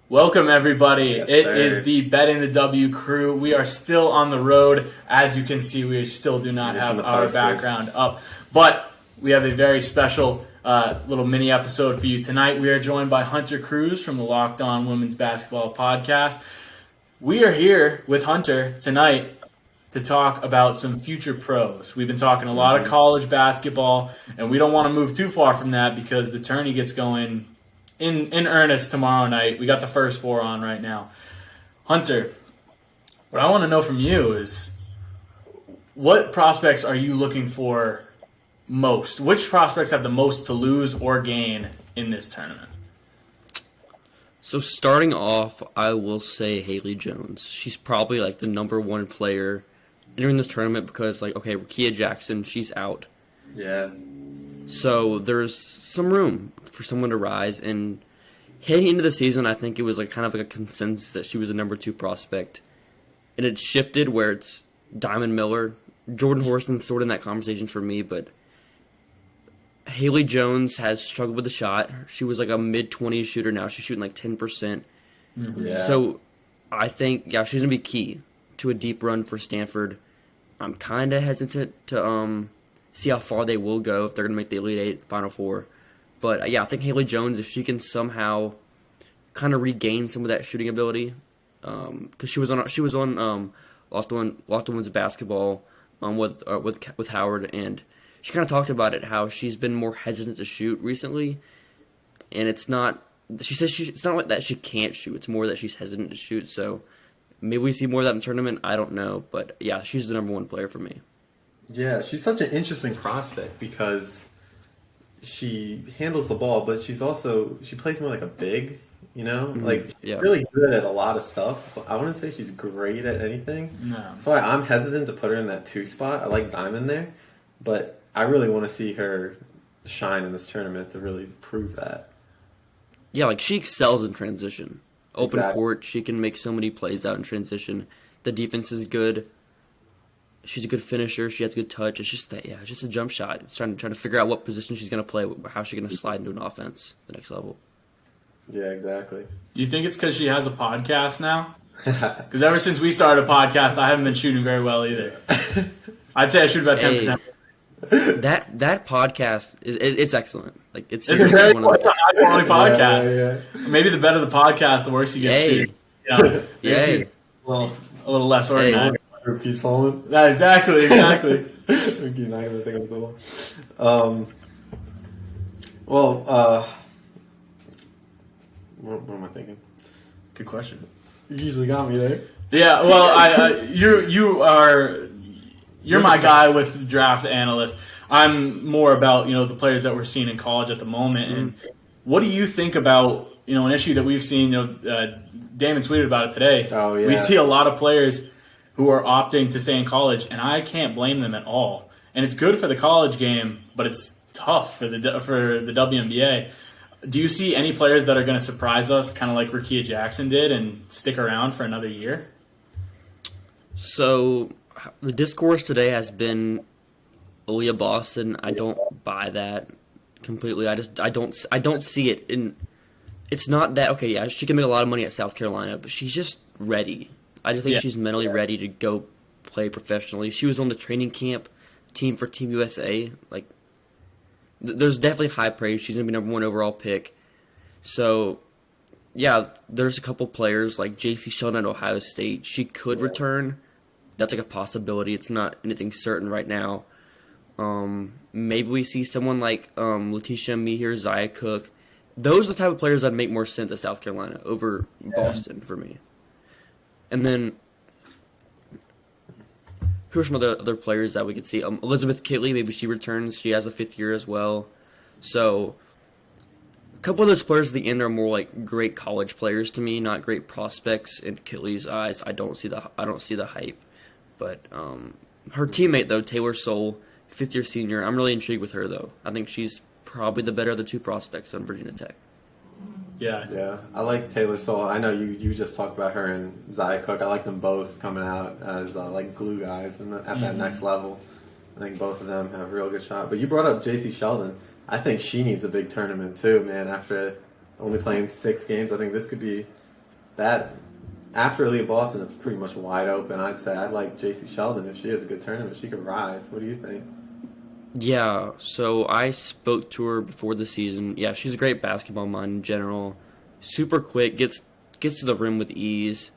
Welcome, everybody. Yes, It sir. is the Betting the W crew. We are still on the road. As you can see, we still do not have our posters. background up. But we have a very special little mini episode for you tonight. We are joined by Hunter Cruse from the Locked On Women's Basketball Podcast. We are here with Hunter tonight to talk about some future pros. We've been talking a lot of college basketball, and we don't want to move too far from that because the tourney gets going in earnest tomorrow night. We got the first four on right now. Hunter, what I want to know from you is what prospects are you looking for most? Which prospects have the most to lose or gain in this tournament? So starting off, I will say Haley Jones. She's probably like the number one player entering this tournament because, Rickea Jackson, she's out. Yeah. So there's some room for someone to rise. And heading into the season, I think it was kind of a consensus that she was a number 2 prospect. And it shifted where it's Diamond Miller. Jordan Horston's sort of in that conversation for me, but Haley Jones has struggled with the shot. She was like a mid-20s shooter. Now she's shooting like 10%. Mm-hmm. Yeah. So I think, she's going to be key to a deep run for Stanford. I'm kind of hesitant to see how far they will go if they're going to make the Elite Eight, Final Four. But, I think Haley Jones, if she can somehow kind of regain some of that shooting ability, because she was on Locked On Women's Basketball with Howard, and she kind of talked about it, how she's been more hesitant to shoot recently, and it's not, she says it's not like that she can't shoot, it's more that she's hesitant to shoot, so maybe we see more of that in the tournament, I don't know, but yeah, she's the number 1 player for me. Yeah, she's such an interesting prospect because she handles the ball, but she plays more like a big, Yeah. really good at a lot of stuff. But I wouldn't say she's great at anything. No. That's why I'm hesitant to put her in that 2 spot. I like Diamond there, but I really want to see her shine in this tournament to really prove that. Yeah, she excels in transition. Open Exactly. court, she can make so many plays out in transition. The defense is good. She's a good finisher. She has good touch. It's just just a jump shot. It's trying to figure out what position she's going to play, how she's going to slide into an offense the next level. Yeah, exactly. You think it's because she has a podcast now? Because ever since we started a podcast, I haven't been shooting very well either. I'd say I shoot about 10%. That podcast it's excellent. It's It's a seriously one of high quality podcast. Yeah. Maybe the better the podcast, the worse you get shooting. Yeah. Yay. She's a little less organized. Group keeps falling. Yeah, exactly. We keep not gonna think of the ball. What am I thinking? Good question. You usually got me there. Yeah, well, you're my guy with draft analysts. I'm more about the players that we're seeing in college at the moment. And what do you think about an issue that we've seen? Damon tweeted about it today. Oh yeah. We see a lot of players who are opting to stay in college, and I can't blame them at all. And it's good for the college game, but it's tough for the WNBA. Do you see any players that are going to surprise us, kind of like Rickea Jackson did, and stick around for another year? So the discourse today has been Aaliyah Boston. I don't buy that completely. I don't see it. It's not that okay. Yeah, she can make a lot of money at South Carolina, but she's just ready. I just think she's mentally ready to go play professionally. She was on the training camp team for Team USA. There's definitely high praise. She's going to be number 1 overall pick. So, yeah, there's a couple players like J.C. Sheldon at Ohio State. She could return. That's a possibility. It's not anything certain right now. Maybe we see someone like Letitia Mihir, Zaya Cook. Those are the type of players that make more sense at South Carolina over Boston for me. And then, who are some other players that we could see? Elizabeth Kitley, maybe she returns. She has a 5th year as well. So, a couple of those players at the end are more great college players to me, not great prospects. In Kitley's eyes, I don't see the hype. But her teammate though, Taylor Soule, 5th year senior, I'm really intrigued with her though. I think she's probably the better of the 2 prospects on Virginia Tech. Yeah, I like Taylor Soule. I know you just talked about her and Zaya Cook. I like them both coming out as glue guys at that next level. I think both of them have a real good shot. But you brought up J.C. Sheldon. I think she needs a big tournament too, man. After only playing 6 games, I think this could be that after Aaliyah Boston, it's pretty much wide open. I'd say I'd like JC Sheldon. If she has a good tournament, she could rise. What do you think? Yeah, so I spoke to her before the season. Yeah, she's a great basketball mind in general. Super quick, gets to the rim with ease.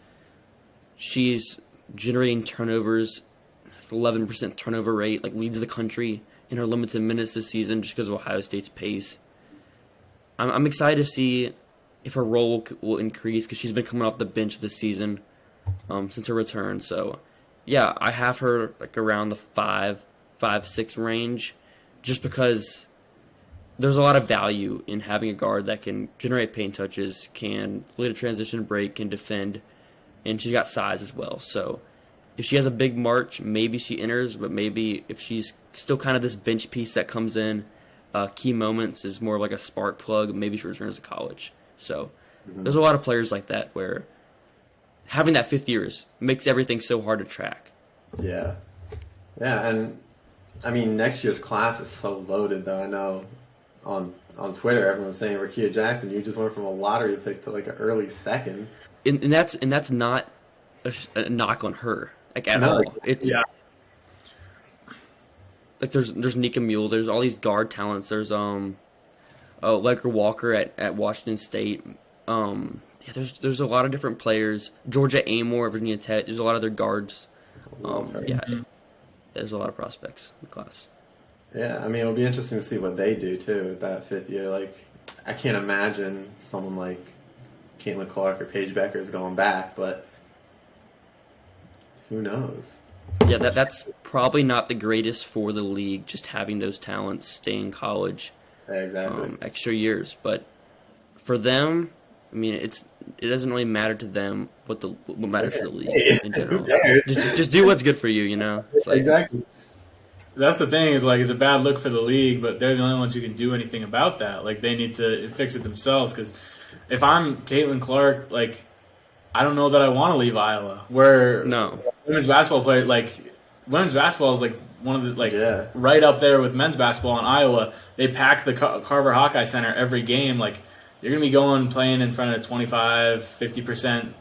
She's generating turnovers, 11% turnover rate, like leads the country in her limited minutes this season just because of Ohio State's pace. I'm excited to see if her role will increase because she's been coming off the bench this season since her return. So, yeah, I have her like around the 5'6" range just because there's a lot of value in having a guard that can generate paint touches, can lead a transition break, can defend, and she's got size as well. So if she has a big March, maybe she enters, but maybe if she's still kind of this bench piece that comes in, key moments is more like a spark plug, maybe she returns to college. So there's a lot of players like that where having that fifth year makes everything so hard to track. Yeah. Yeah, and I mean, next year's class is so loaded, though. I know on Twitter everyone's saying Rakia Jackson, you just went from a lottery pick to like an early second. And that's not a knock on her, like at all. It's like there's Nika Mule, there's all these guard talents. There's Ledger Walker at Washington State. There's a lot of different players. Georgia Amore, Virginia Tech. There's a lot of their guards. There's a lot of prospects in the class. Yeah, I mean, it'll be interesting to see what they do too with that fifth year. Like, I can't imagine someone like Caitlin Clark or Paige Becker is going back, but who knows? Yeah, that's probably not the greatest for the league, just having those talents stay in college. Yeah, exactly. Extra years, but for them, I mean, it doesn't really matter to them what matters to the league in general. Just do what's good for you, you know. It's like, exactly. That's the thing is, like, it's a bad look for the league, but they're the only ones who can do anything about that. Like, they need to fix it themselves because if I'm Caitlin Clark, like, I don't know that I want to leave Iowa. Where women's basketball play, like, women's basketball is like one of the right up there with men's basketball in Iowa. They pack the Carver Hawkeye Center every game. Like, you're gonna be playing in front of 25, 50%,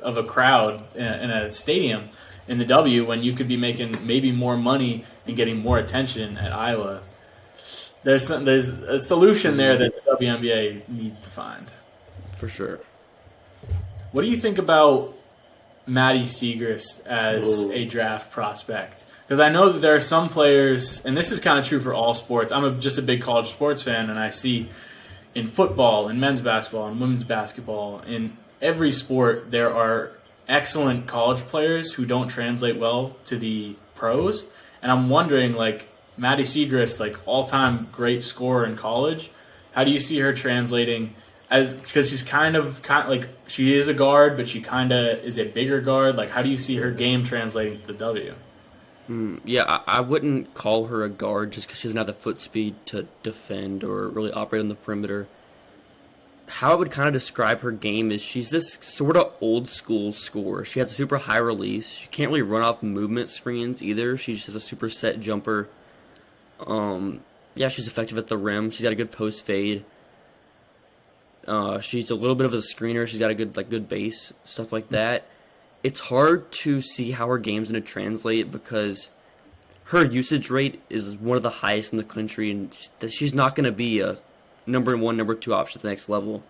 of a crowd in a stadium in the W when you could be making maybe more money and getting more attention at Iowa. There's a solution there that the WNBA needs to find. For sure. What do you think about Maddie Siegrist as a draft prospect? Because I know that there are some players, and this is kind of true for all sports. I'm just a big college sports fan, and I see in football, in men's basketball, in women's basketball, in every sport, there are excellent college players who don't translate well to the pros. And I'm wondering, like, Maddie Siegrist, like, all-time great scorer in college, how do you see her translating because she's kind of like, she is a guard, but she kind of is a bigger guard. Like, how do you see her game translating to the W? Yeah, I wouldn't call her a guard just because she doesn't have the foot speed to defend or really operate on the perimeter. How I would kind of describe her game is she's this sort of old school scorer. She has a super high release. She can't really run off movement screens either. She just has a super set jumper. She's effective at the rim. She's got a good post fade. She's a little bit of a screener. She's got a good base, stuff like that. It's hard to see how her game's going to translate because her usage rate is one of the highest in the country, and she's not going to be a number 1, number 2 option at the next level.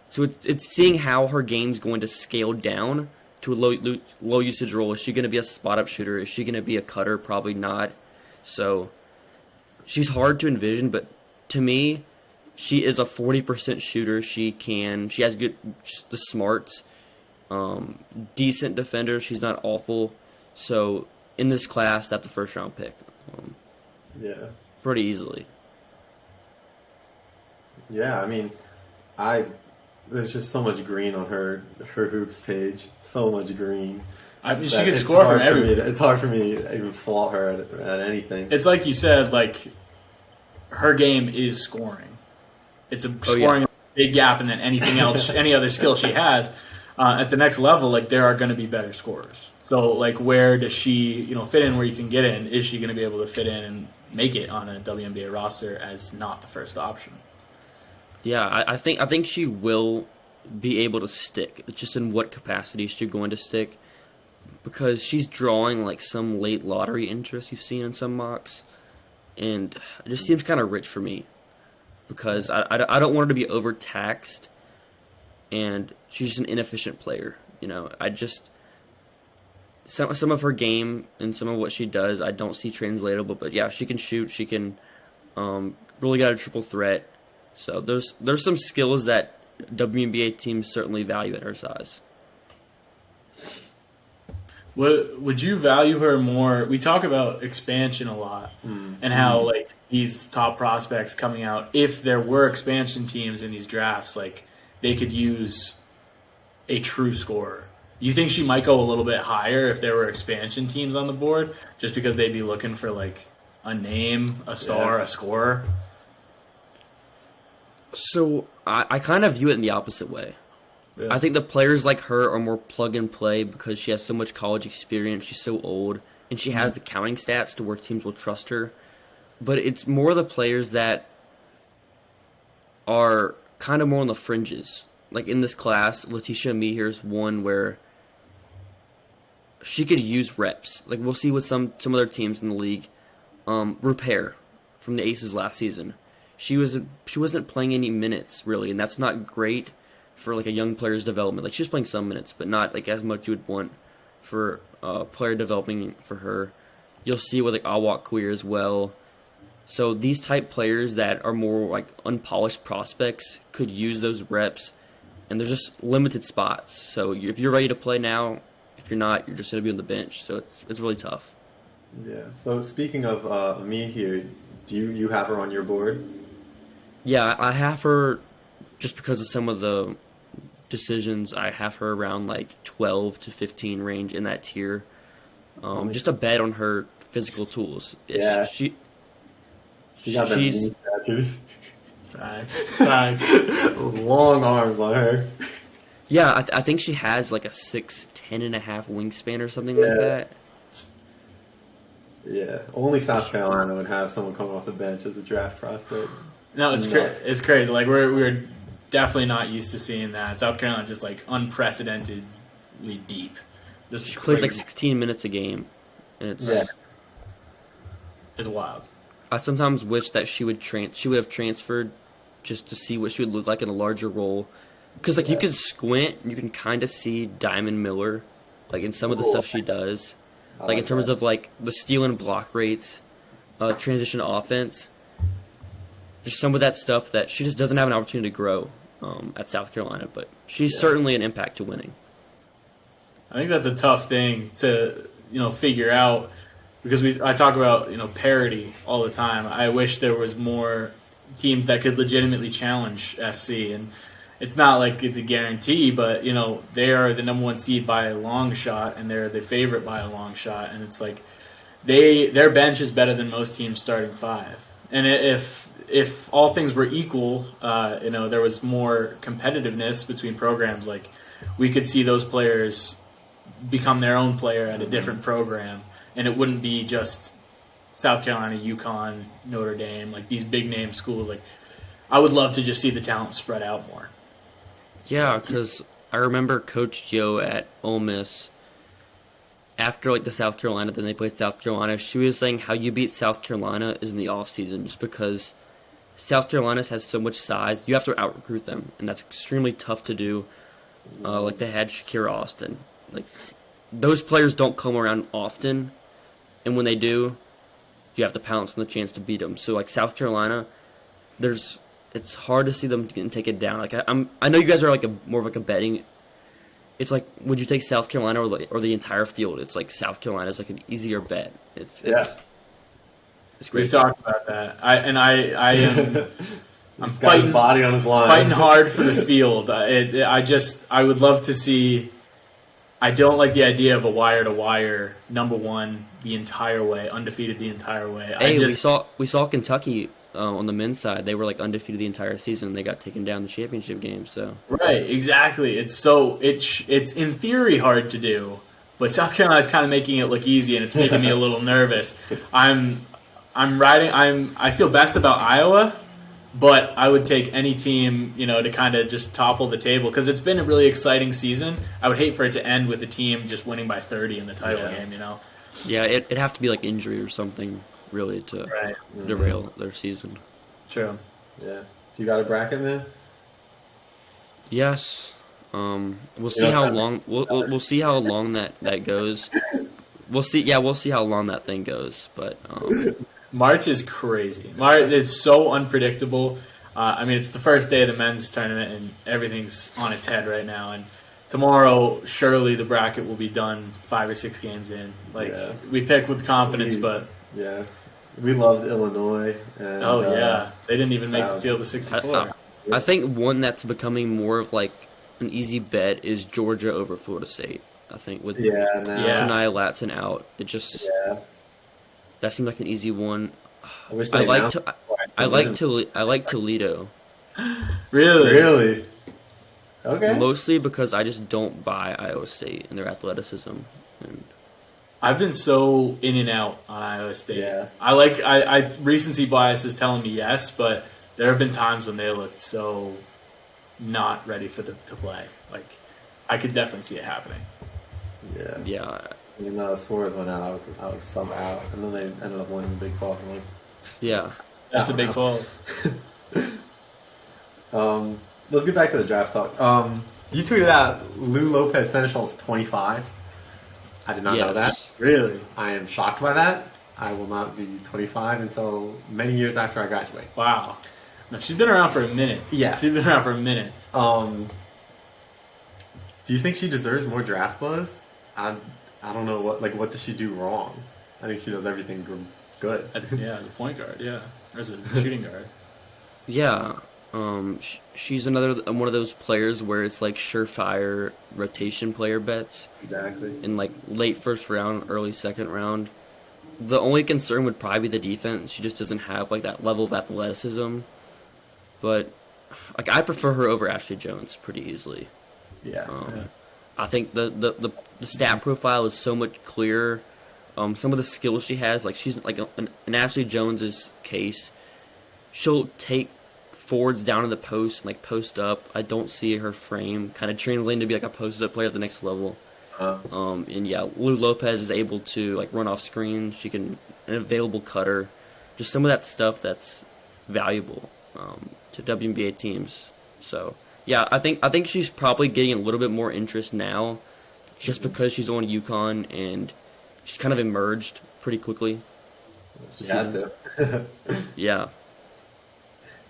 So it's seeing how her game's going to scale down to a low usage role. Is she going to be a spot-up shooter? Is she going to be a cutter? Probably not. So she's hard to envision, but to me, she is a 40% shooter. She has the smarts, decent defender. She's not awful. So in this class, that's a first-round pick. Pretty easily. Yeah, I mean, there's just so much green on her hoops page. So much green. I mean, she could score from everywhere. It's hard for me to even fault her at anything. It's like you said, like, her game is scoring. It's scoring big gap, and then anything else, any other skill she has at the next level, like, there are going to be better scorers. So, like, where does she, fit in where you can get in? Is she going to be able to fit in and make it on a WNBA roster as not the first option? Yeah, I think she will be able to stick, just in what capacity she's going to stick, because she's drawing like some late lottery interest you've seen in some mocks, and it just seems kind of rich for me, because I don't want her to be overtaxed, and she's just an inefficient player. Some of her game and some of what she does I don't see translatable, but yeah, she can shoot, she can really got a triple threat. So there's some skills that WNBA teams certainly value at her size. Would you value her more? We talk about expansion a lot, and how like these top prospects coming out, if there were expansion teams in these drafts, like they could use a true scorer. You think she might go a little bit higher if there were expansion teams on the board, just because they'd be looking for like a name, a star, a scorer? So I kind of view it in the opposite way. Really? I think the players like her are more plug and play because she has so much college experience. She's so old, and she has the counting stats to where teams will trust her. But it's more the players that are kind of more on the fringes. Like in this class, Letitia Meeher's one where she could use reps. Like we'll see with some other teams in the league. Repair from the Aces last season. She wasn't playing any minutes really, and that's not great for like a young player's development. Like she was playing some minutes, but not like as much you would want for player developing for her. You'll see with like Awak Queer as well. So these type players that are more like unpolished prospects could use those reps, and there's just limited spots. So if you're ready to play now, if you're not, you're just going to be on the bench. So it's really tough. Yeah. So speaking of Ami here, do you have her on your board? Yeah, I have her just because of some of the decisions. I have her around like 12 to 15 range in that tier. Just a bet on her physical tools. Yeah. She's Facts. Long arms on her. Yeah, I think she has like a 6'10" and a half wingspan or something like that. Yeah, only South Carolina would have someone coming off the bench as a draft prospect. No, it's crazy. It's crazy. Like we're definitely not used to seeing that. South Carolina just like unprecedentedly deep. Just She plays like 16 minutes a game, and it's wild. I sometimes wish that she would have transferred just to see what she would look like in a larger role. Because like you can squint, you can kind of see Diamond Miller, like in some of the stuff she does, like in terms of like the steal and block rates, transition offense. There's some of that stuff that she just doesn't have an opportunity to grow at South Carolina, but she's certainly an impact to winning. I think that's a tough thing to figure out, because I talk about parity all the time. I wish there was more teams that could legitimately challenge SC, and it's not like it's a guarantee, but they are the number one seed by a long shot, and they're the favorite by a long shot, and it's like their bench is better than most teams starting five. And if all things were equal, there was more competitiveness between programs, like we could see those players become their own player at a different program, and it wouldn't be just South Carolina, UConn, Notre Dame, like these big name schools. Like I would love to just see the talent spread out more. Yeah, because I remember Coach Yo at Ole Miss, after like the South Carolina, then they played South Carolina, she was saying how you beat South Carolina is in the offseason, just because South Carolina has so much size. You have to out-recruit them, and that's extremely tough to do. Like they had Shakira Austin. Like those players don't come around often, and when they do, you have to pounce on the chance to beat them. So like South Carolina, it's hard to see them take it down. Like I know you guys are like more of like a betting. It's like, would you take South Carolina or the entire field? It's like South Carolina is like an easier bet. It's great. We've talked about that. I am. I'm He's got his body on his line. Fighting hard for the field. I would love to see. I don't like the idea of a wire-to-wire number one the entire way, undefeated the entire way. Hey, we saw Kentucky on the men's side. They were like undefeated the entire season. They got taken down the championship game. So right, exactly. It's in theory hard to do, but South Carolina's kind of making it look easy, and it's making me a little nervous. I feel best about Iowa, But I would take any team, to kind of just topple the table because it's been a really exciting season. I would hate for it to end with a team just winning by 30 in the title game, Yeah, it'd have to be like injury or something really to derail their season. True. Yeah. Do you got a bracket, man? Yes. We'll see how long. We'll see how long that goes. We'll see. Yeah, we'll see how long that thing goes. But March is crazy. It's so unpredictable. It's the first day of the men's tournament, and everything's on its head right now. And tomorrow, surely the bracket will be done 5 or 6 games in. We pick with confidence, but we loved Illinois. And, they didn't even make the field of 64. I think one that's becoming more of like an easy bet is Georgia over Florida State. I think with Tania Latson out, it just that seemed like an easy one. I like Toledo. Really? Okay. Mostly because I just don't buy Iowa State and their athleticism. And I've been so in and out on Iowa State. Yeah. I recency bias is telling me yes, but there have been times when they looked so not ready to play. I could definitely see it happening. Yeah. Yeah. When Suarez went out, I was sub out, and then they ended up winning the Big 12. I'm like, yeah, that's the Big 12. Let's get back to the draft talk. You tweeted out Lou Lopez Seneschal's 25. I did not know that. Really? I am shocked by that. I will not be 25 until many years after I graduate. Wow. No, she's been around for a minute. Yeah. She's been around for a minute. Do you think she deserves more draft buzz? I don't know what does she do wrong? I think she does everything good. As a point guard, or as a shooting guard. Yeah. She's another one of those players where it's like surefire rotation player bets. Exactly. In like late first round, early second round. The only concern would probably be the defense. She just doesn't have like that level of athleticism. But I prefer her over Ashley Jones pretty easily. Yeah. I think the stat profile is so much clearer. Some of the skills she has, like she's like in Ashley Jones's case, she'll take forwards down to the post and like post up. I don't see her frame kind of translating to be like a posted up player at the next level. Lou Lopez is able to like run off screens. She can an available cutter, just some of that stuff that's valuable to WNBA teams. So yeah, I think she's probably getting a little bit more interest now, just because she's on UConn and she's kind of emerged pretty quickly. She had to. Yeah.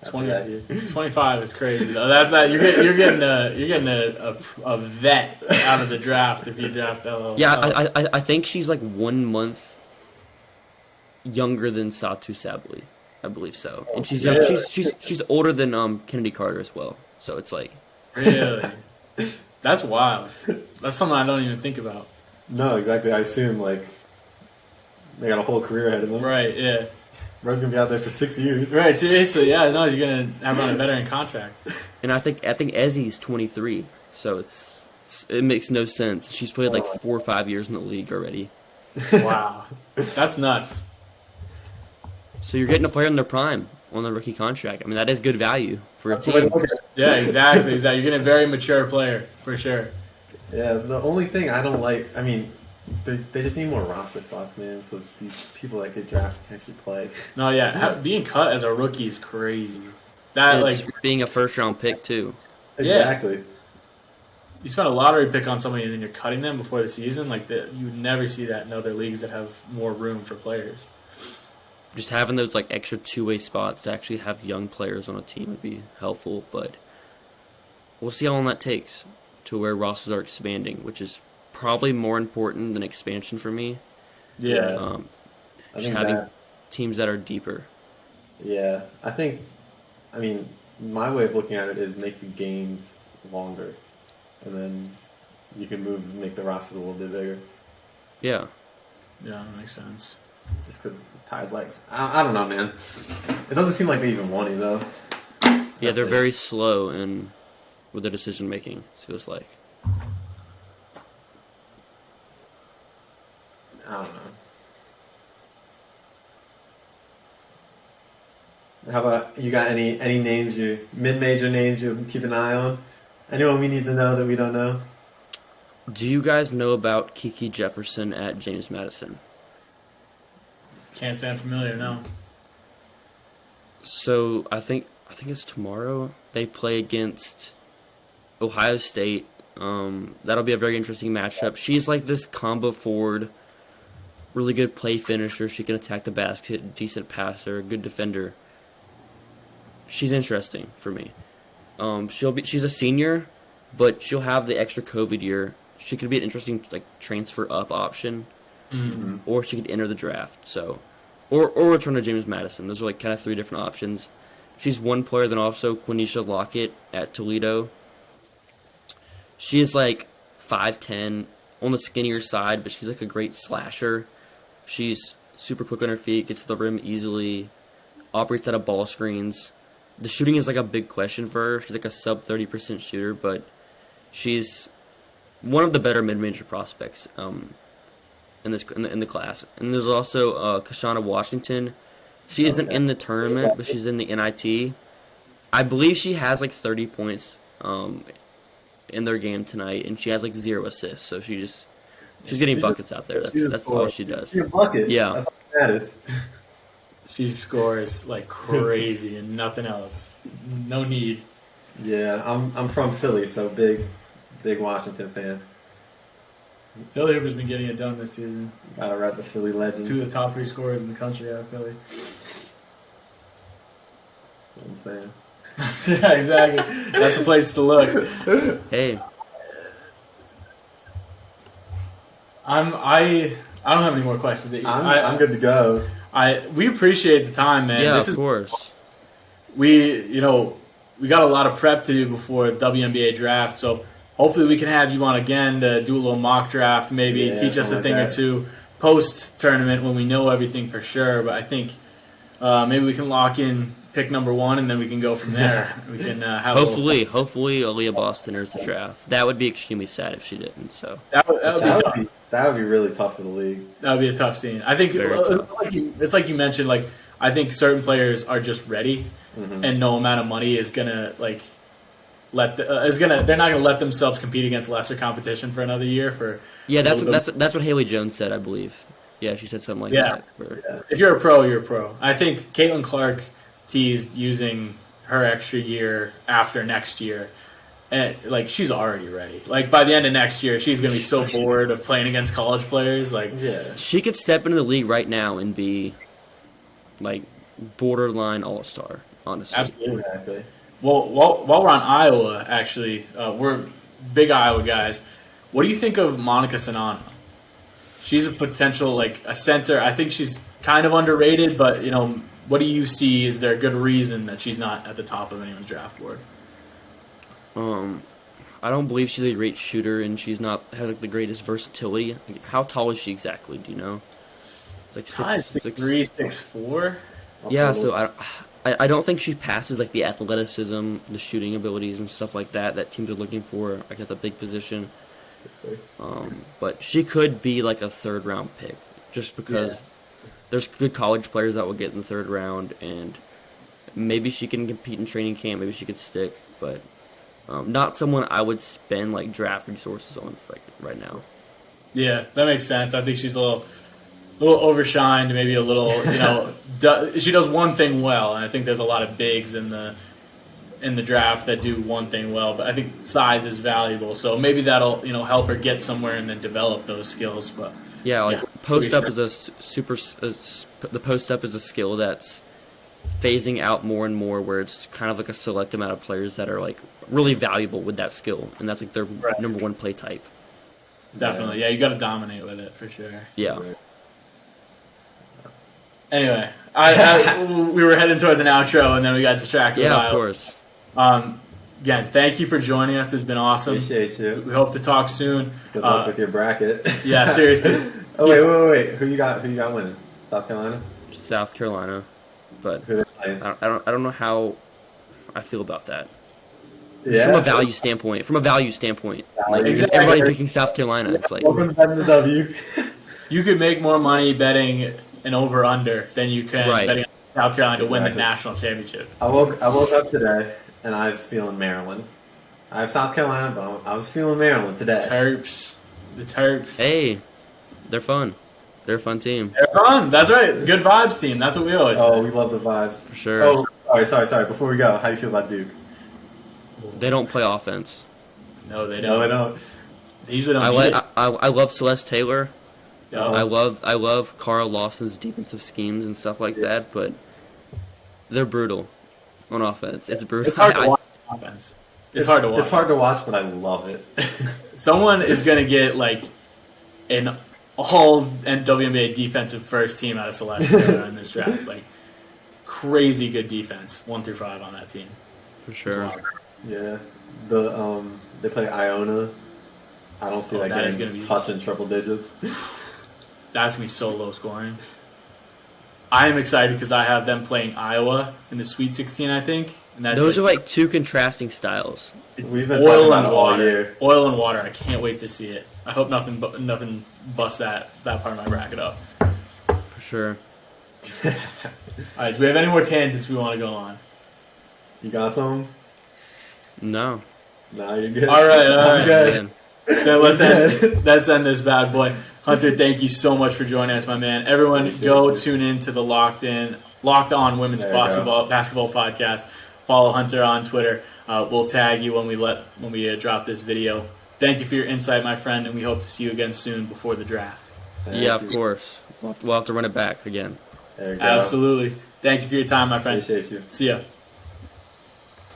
25 is crazy though. You're getting a vet out of the draft if you draft LL. Yeah, I think she's like 1 month younger than Satu Sabli. I believe so. And she's young, she's older than Kennedy Carter as well. So it's like really, that's wild. That's something I don't even think about. No, exactly. I assume like they got a whole career ahead of them. Right. Yeah. Bro's gonna be out there for 6 years. Right. Seriously. Yeah. No, you're gonna have on a veteran contract. And I think Ezzy's 23. So it makes no sense. She's played like 4 or 5 years in the league already. Wow, that's nuts. So you're getting a player in their prime on the rookie contract. I mean, that is good value for a team. Yeah, exactly. You're getting a very mature player, for sure. Yeah, the only thing I don't like, I mean, they just need more roster spots, man, so these people that get drafted can actually play. No, yeah, being cut as a rookie is crazy. It's being a first-round pick, too. Exactly. Yeah. You spend a lottery pick on somebody and then you're cutting them before the season. You would never see that in other leagues that have more room for players. Just having those like extra two-way spots to actually have young players on a team would be helpful, but we'll see how long that takes to where rosters are expanding, which is probably more important than expansion for me. Yeah. Just having teams that are deeper. Yeah. I mean, my way of looking at it is make the games longer, and then you can make the rosters a little bit bigger. Yeah. Yeah, that makes sense. Just because tied legs. I don't know, man. It doesn't seem like they even want it, though. Yeah, they're very slow with their decision making, it feels like. I don't know. How about you? Got any names, mid-major names you keep an eye on? Anyone we need to know that we don't know? Do you guys know about Kiki Jefferson at James Madison? Can't sound familiar, no. So I think it's tomorrow. They play against Ohio State. That'll be a very interesting matchup. She's like this combo forward, really good play finisher. She can attack the basket, decent passer, good defender. She's interesting for me. She's a senior, but she'll have the extra COVID year. She could be an interesting like transfer up option, or she could enter the draft. So, or return to James Madison. Those are like kind of three different options. She's one player. Then also Quenisha Lockett at Toledo. She is like 5'10", on the skinnier side, but she's like a great slasher. She's super quick on her feet, gets to the rim easily, operates out of ball screens. The shooting is like a big question for her. She's like a sub 30% shooter, but she's one of the better mid-major prospects in the class. And there's also Kashana Washington. She isn't in the tournament, but she's in the NIT. I believe she has like 30 points in their game tonight, and she has like 0 assists. So she's getting buckets out there. That's all she does. She's a bucket. Yeah, that's all that is. She scores like crazy and nothing else. No need. Yeah, I'm from Philly, so big Washington fan. Philly has been getting it done this season. Gotta rep the Philly Legends. 2 of the top 3 scorers in the country out of Philly. That's what I'm saying. Yeah, exactly. That's the place to look. Hey. I don't have any more questions. I'm good to go. We appreciate the time, man. Yeah, of course. We got a lot of prep to do before WNBA draft, so hopefully we can have you on again to do a little mock draft, maybe teach us a thing or two post tournament when we know everything for sure. But I think maybe we can lock in pick number 1, and then we can go from there. We can have hopefully Aaliyah Boston enters the draft. That would be extremely sad if she didn't. So that would be really tough for the league. That would be a tough scene. I think it's like you mentioned. Like I think certain players are just ready, and no amount of money is gonna like they're not gonna let themselves compete against lesser competition for another year. That's what Haley Jones said, I believe. Yeah, she said something like that. If you're a pro, you're a pro. I think Caitlin Clark teased using her extra year after next year. And like she's already ready. Like by the end of next year, she's gonna be so bored of playing against college players. Like she could step into the league right now and be like borderline all-star. Honestly, absolutely. Exactly. Well, while we're on Iowa, actually, we're big Iowa guys. What do you think of Monica Sanano? She's a potential a center. I think she's kind of underrated, but what do you see? Is there a good reason that she's not at the top of anyone's draft board? I don't believe she's a great shooter, and she's not has the greatest versatility. How tall is she exactly? Do you know? It's like 6'3", 6'4". Yeah, so I don't think she passes the athleticism, the shooting abilities, and stuff like that teams are looking for at the big position. But she could be a 3rd round pick, just because there's good college players that will get in the 3rd round, and maybe she can compete in training camp. Maybe she could stick, but not someone I would spend draft resources on right now. Yeah, that makes sense. I think she's a little overshined, maybe a little. She does one thing well, and I think there's a lot of bigs in the draft that do one thing well. But I think size is valuable, so maybe that'll help her get somewhere and then develop those skills. But post up is the post up is a skill that's phasing out more and more, where it's kind of a select amount of players that are really valuable with that skill, and that's their number 1 play type. Definitely, you got to dominate with it for sure. Yeah. Anyway, we were heading towards an outro, and then we got distracted. Yeah, of course. Again, thank you for joining us. This has been awesome. Appreciate you. We hope to talk soon. Good luck with your bracket. Yeah, seriously. Wait. Who you got winning? South Carolina? South Carolina. But who they playing? I don't know how I feel about that. Yeah. From a value standpoint. Everybody picking South Carolina. It's welcome to W. You could make more money betting an over-under than you can betting on South Carolina to win the Exactly. national championship. I woke up today and I was feeling Maryland. I have South Carolina, but I was feeling Maryland today. Terps. The Terps. Hey, they're fun. They're a fun team. They're fun. That's right. Good vibes team. That's what we always say. Oh, we love the vibes. For sure. Oh, sorry. Before we go, how do you feel about Duke? They don't play offense. No, they don't. No, they don't. They usually don't. I love Celeste Taylor. Yeah. I love Carl Lawson's defensive schemes and stuff like that, but they're brutal on offense. It's brutal. It's hard to watch offense. It's hard to watch. It's hard to watch, but I love it. Someone is going to get like an all WNBA defensive first team out of Celeste Taylor in this draft. Like crazy good defense, 1 through 5 on that team. For sure. Yeah, they play Iona. I don't see that getting touching triple digits. That's gonna be so low scoring. I am excited because I have them playing Iowa in the Sweet 16, I think. And that's Those are like two contrasting styles. We've been talking about it all year. Oil and water. I can't wait to see it. I hope nothing busts that part of my bracket up. For sure. All right, do we have any more tangents we want to go on? You got some? No. Nah, you're good. All right. I'm good. Then let's end this bad boy. Hunter, thank you so much for joining us, my man. Everyone, tune in to the Locked On Women's Basketball podcast. Follow Hunter on Twitter. We'll tag you when we drop this video. Thank you for your insight, my friend, and we hope to see you again soon before the draft. Of course. We'll have to run it back again. There you go. Absolutely. Thank you for your time, my friend. Appreciate you. See ya.